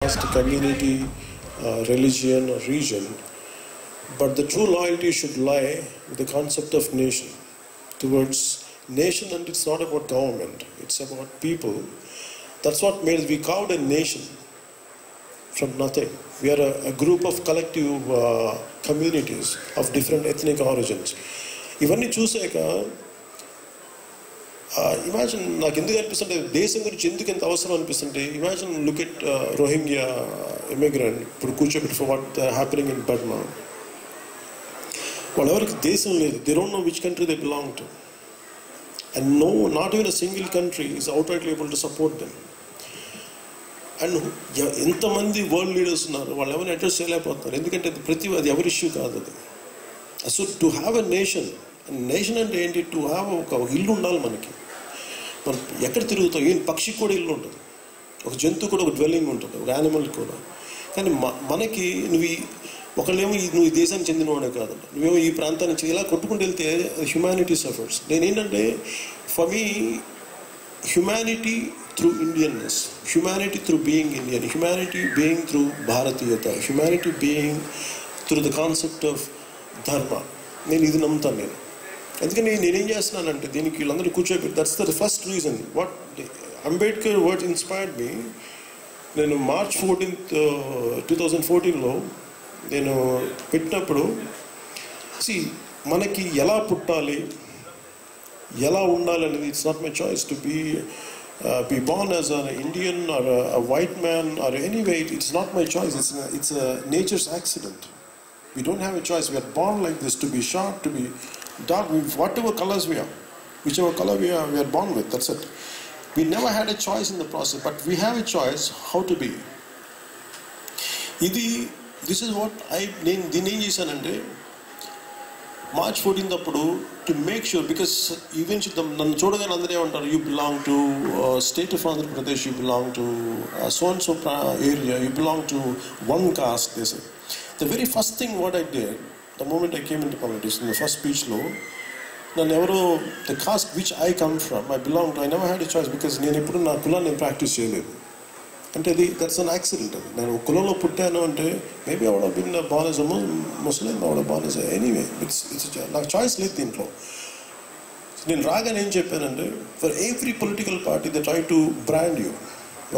caste, community, religion or region. But the true loyalty should lie with the concept of nation. Towards nation, and it's not about government, it's about people. That's what made we carved a nation from nothing. We are a group of collective communities of different ethnic origins. Ivanni chusaka imagine నాకు ఎందుకు అనిపిస్తుంటే దేశం గురించి ఎందుకు ఎంత అవసరం అనిపిస్తుంటే imagine look at Rohingya immigrant ఇప్పుడు కూర్చోబెట్టి for what happening in Burma. వాళ్ళెవరికి దేశం లేదు. They don't know which country they belong to, and no not even a single country is outrightly able to support them. And ఎంతమంది world leaders ఉన్నారు, వాళ్ళు ఎవరిని address చేయలేకపోతున్నారు, ఎందుకంటే అది ఎవరి ఇష్యూ కాదు అది. So to have a nation, nation అంటే ఏంటి? టు హ్యావ్ ఒక ఇల్లు ఉండాలి మనకి. మనం ఎక్కడ తిరుగుతాం? ఈయన పక్షికి కూడా ఇల్లు ఉంటుంది, ఒక జంతువు కూడా ఒక డ్వెల్లింగ్ ఉంటుంది, ఒక యానిమల్కి కూడా. కానీ మనకి ఒకళ్ళేమో నువ్వు ఈ దేశానికి చెందినవాడే కాదు, నువ్వేమో ఈ ప్రాంతానికి ఇలా కొట్టుకుంటూ వెళ్తే హ్యుమానిటీ సఫర్స్. నేనేంటంటే for me humanity through Indianness, humanity through being Indian, humanity being through Bharatiyata, humanity being through the concept of dharma. నేను ఇది నమ్ముతాను. నేను ఎందుకంటే నేనేం చేస్తున్నానంటే దీనికి వీళ్ళందరూ కూర్చోబెట్టి, that's the first reason what Ambedkar word inspired me. నేను March 14th 2014లో నేను పెట్టినప్పుడు మనకి ఎలా పుట్టాలి, ఎలా ఉండాలి అనేది it's not my choice to be born as an Indian or a white man or anyway, it's not my choice. It's a nature's accident. We don't have a choice. We are born like this, to be short, to be dark, whatever colors we are, whichever color we are born with. That's it. We never had a choice in the process, but we have a choice how to be. This is what దీన్ని ఏం చేశానంటే March 14th అప్పుడు to make sure, because even నన్ను చూడగానే అందరూ ఏమంటారు, you belong to state of Andhra Pradesh, you belong to so and so area, you belong to one caste. This the very first thing what I did the moment I came in to politics. In the first స్పీచ్లో నన్ను ఎవరో the caste which I come from, I belong to, I never had a choice, because నేను ఎప్పుడు నా కులాన్ని నేను practice చేయలేదు. అంటే దట్స్ అన్ యాక్సిడెంట్. అది నేను కులంలో పుట్టాను అంటే మేబీ ఆవిడ బిన్ బాన్ ఎస్ ముస్లిం, ఆవిడ బాన్ ఎస్ ఎనీవే, ఇట్స్ నాకు చాయిస్ లేదు దీంట్లో. నేను రాగానే ఏం చెప్పానంటే, for every political party they try to brand you.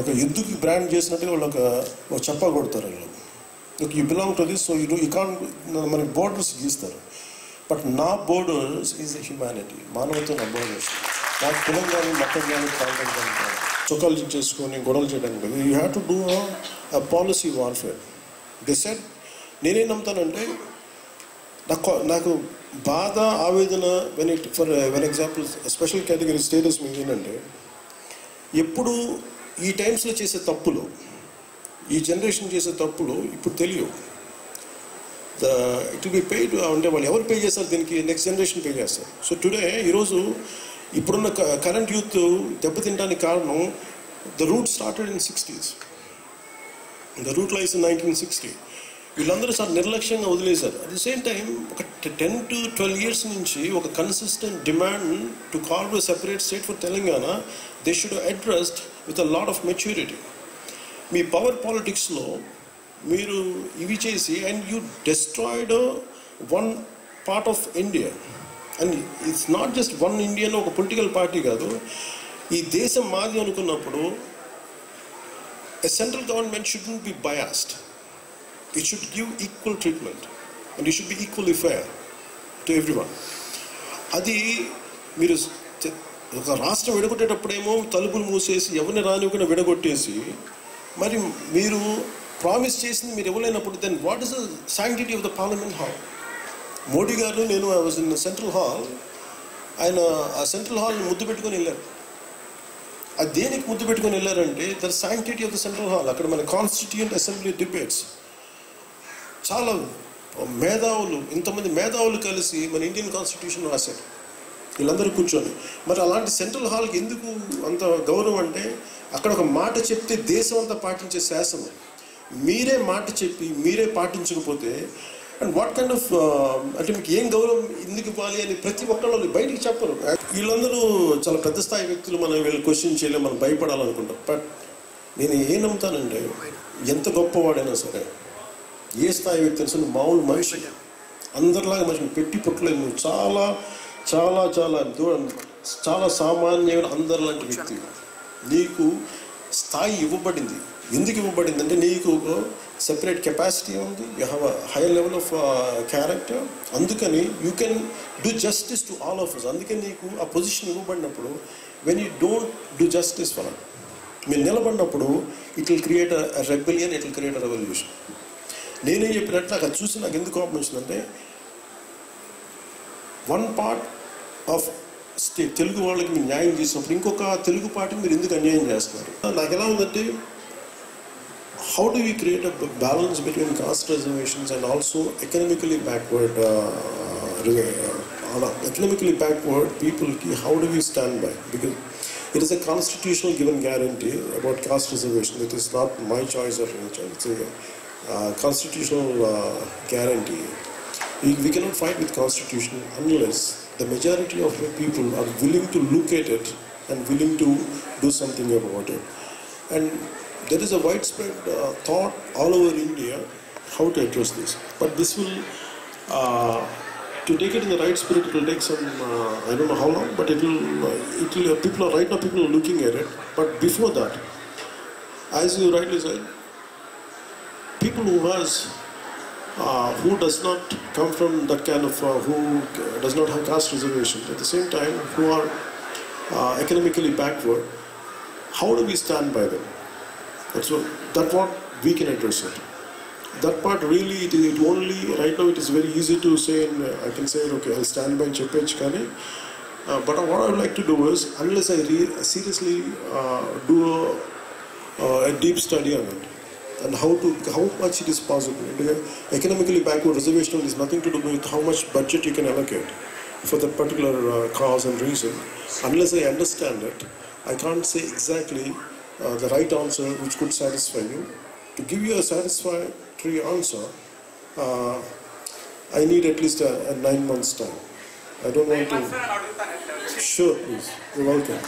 ఒక యుద్ధకి బ్రాండ్ చేసినట్టుగా వాళ్ళు ఒక చెప్పా కొడతారు. వాళ్ళు you belong to this, so you can, మనకి బోర్డర్స్ గీస్తారు. బట్ నా బోర్డర్స్ ఈజ్ ద హ్యుమానిటీ, మానవత్వం నా బోర్డర్స్. నాకు కులం కానీ మతం కానీ ప్రాంతం కానీ కాదు, చొక్కాలు చేసుకొని గొడవలు చేయడానికి. You have to do a policy warfare. They said, నేనేం నమ్ముతానంటే నాకు బాధ, ఆవేదన for example special category status మీద ఏంటంటే, ఎప్పుడు ఈ టైమ్స్లో చేసే తప్పులు, ఈ జనరేషన్ చేసే తప్పులు ఇప్పుడు తెలియవు. ఇట్ విల్ బి పెయిడ్, అంటే వాళ్ళు ఎవరు పే చేస్తారు దీనికి? నెక్స్ట్ జనరేషన్ పే చేస్తారు. సో టుడే ఈరోజు ఇప్పుడున్న కరెంట్ యూత్ దెబ్బతింటానికి కారణం, the route started in 60s, the route lies in 1960. వీళ్ళందరూ చాలా నిర్లక్ష్యంగా వదిలేశారు. అట్ ది సేమ్ టైం ఒక 10 to 12 years నుంచి ఒక consistent demand to carve a separate state for Telangana. They should addressed with a lot of maturity. మీ power పాలిటిక్స్లో మీరు ఇవి చేసి, and you destroyed one part of India. And it's not just one Indian, ఒక political party కాదు, ఈ దేశం మాది అనుకున్నప్పుడు a central government shouldn't be biased. It should give equal treatment and it should be equally fair to everyone. అది మీరు ఒక రాష్ట్రం విడగొట్టేటప్పుడేమో తలుపులు మూసేసి ఎవరిని రానివ్వకుండా విడగొట్టేసి, మరి మీరు ప్రామిస్ చేసింది మీరు ఇవ్వలేనప్పుడు, then what is the sanctity of the parliament hall? Modi garu, నేను I was in central hall, ఆయన ఆ సెంట్రల్ హాల్ని ముద్దు పెట్టుకొని వెళ్ళారు. అది దేనికి ముద్దు పెట్టుకొని వెళ్ళారంటే, the sanctity of the central hall. అక్కడ మన కాన్స్టిట్యూయెంట్ అసెంబ్లీ డిబేట్స్, చాలా మేధావులు, ఇంతమంది మేధావులు కలిసి మన ఇండియన్ కాన్స్టిట్యూషన్ రాశారు, వీళ్ళందరూ కూర్చొని. మరి అలాంటి సెంట్రల్ హాల్కి ఎందుకు అంత గౌరవం అంటే, అక్కడ ఒక మాట చెప్తే దేశం అంతా పాటించే శాసనం. మీరే మాట చెప్పి మీరే పాటించకపోతే, అండ్ వాట్ కైండ్ ఆఫ్, అంటే మీకు ఏం గౌరవం ఎందుకు ఇవ్వాలి అని ప్రతి ఒక్కళ్ళు బయటికి చెప్పరు. వీళ్ళందరూ చాలా పెద్ద స్థాయి వ్యక్తులు, మనం వీళ్ళు క్వశ్చన్ చేయలేము, మనం భయపడాలనుకుంటాం. బట్ నేను ఏం నమ్ముతానంటే ఎంత గొప్పవాడైనా సరే, ఏ స్థాయి వ్యక్తి అయినా సరే, మామూలు మనిషి, అందరిలాగా మనిషిని పెట్టి పుట్టలేదు. నువ్వు చాలా చాలా చాలా చాలా సామాన్యమైన అందరిలాంటి వ్యక్తి. నీకు స్థాయి ఇవ్వబడింది. ఎందుకు ఇవ్వబడింది అంటే నీకు సెపరేట్ కెపాసిటీ ఉంది, you have a high level of character. అందుకని you can do justice to all of us. అందుకని నీకు ఆ పొజిషన్ ఇవ్వబడినప్పుడు when you don't do justice for at, మీరు నిలబడినప్పుడు it will create a rebellion, it will create a revolution. నేనేం చెప్పినట్టు నాకు అది చూసి నాకు ఎందుకు కోపం వచ్చిందంటే, వన్ పార్ట్ ఆఫ్ తెలుగు వాళ్ళకి మీరు న్యాయం చేసినప్పుడు ఇంకొక తెలుగు పార్టీని మీరు ఎందుకు అన్యాయం చేస్తున్నారు? నాకు ఎలా ఉందంటే, how do we create a balance between caste reservations and also economically backward people? How do we stand by? Because it is a constitutional given guarantee about caste reservation. It is not my choice or any choice. It's a constitutional guarantee. We cannot fight with constitution unless the majority of the people are willing to look at it and willing to do something about it. And there is a widespread thought all over India how to address this. But this will, to take it in the right spirit, it will take some, I don't know how long, but it will people are right now, people are looking at it. But before that, as you rightly said, people who does not come from that kind of, who does not have caste reservation, at the same time, who are economically backward, how do we stand by them? That's what we can address it. That part really, it only, right now it is very easy to say, and I can say, okay, I'll stand by Cheppech Kani. But what I would like to do is, unless I seriously do a deep study on it, and how much it is possible. Economically backward reservation is nothing to do with how much budget you can allocate for that particular cause and reason. Unless I understand it, I can't say exactly the right answer which could satisfy you. To give you a satisfactory answer, I need at least a 9 months time. I don't want to. Sure, please. You're welcome.